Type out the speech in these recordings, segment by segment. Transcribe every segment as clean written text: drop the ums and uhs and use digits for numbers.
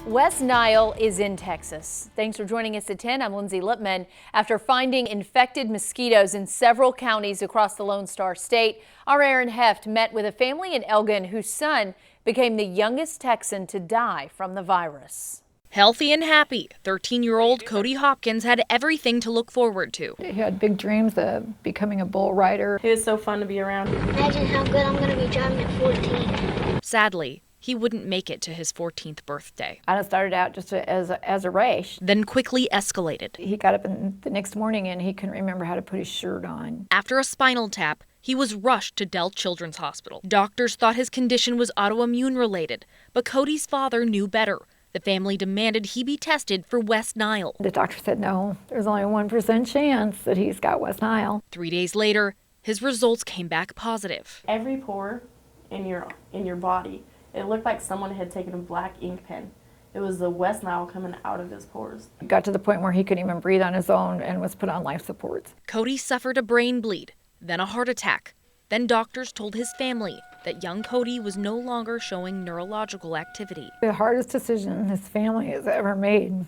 West Nile is in Texas. Thanks for joining us at 10. I'm Lindsay Lipman. After finding infected mosquitoes in several counties across the Lone Star State, our Aaron Heft met with a family in Elgin whose son became the youngest Texan to die from the virus. Healthy and happy, 13-year-old Cody Hopkins had everything to look forward to. He had big dreams of becoming a bull rider. It was so fun to be around. Imagine how good I'm going to be driving at 14. Sadly, he wouldn't make it to his 14th birthday. I started out just as a race. Then quickly escalated. He got up the next morning and he couldn't remember how to put his shirt on. After a spinal tap, he was rushed to Dell Children's Hospital. Doctors thought his condition was autoimmune related, but Cody's father knew better. The family demanded he be tested for West Nile. The doctor said no, there's only a 1% chance that he's got West Nile. 3 days later, his results came back positive. Every pore in your body, it looked like someone had taken a black ink pen. It was the West Nile coming out of his pores. It got to the point where he couldn't even breathe on his own and was put on life supports. Cody suffered a brain bleed, then a heart attack. Then doctors told his family that young Cody was no longer showing neurological activity. The hardest decision his family has ever made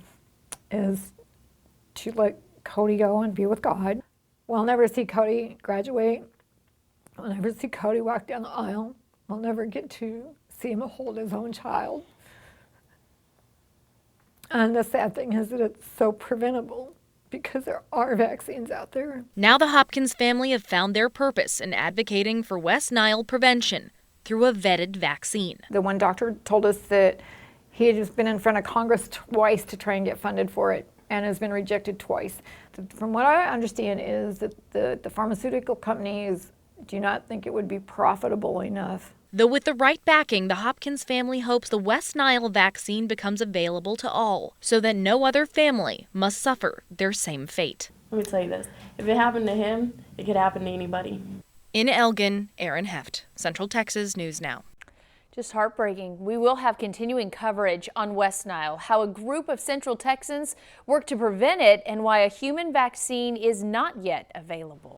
is to let Cody go and be with God. We'll never see Cody graduate. We'll never see Cody walk down the aisle. We'll never get to see him hold his own child. And the sad thing is that it's so preventable because there are vaccines out there. Now the Hopkins family have found their purpose in advocating for West Nile prevention through a vetted vaccine. The one doctor told us that he had just been in front of Congress twice to try and get funded for it and has been rejected twice. From what I understand is that the pharmaceutical companies do not think it would be profitable enough. Though with the right backing, the Hopkins family hopes the West Nile vaccine becomes available to all so that no other family must suffer their same fate. Let me tell you this, if it happened to him, it could happen to anybody. In Elgin, Aaron Heft, Central Texas News Now. Just heartbreaking. We will have continuing coverage on West Nile, how a group of Central Texans work to prevent it and why a human vaccine is not yet available.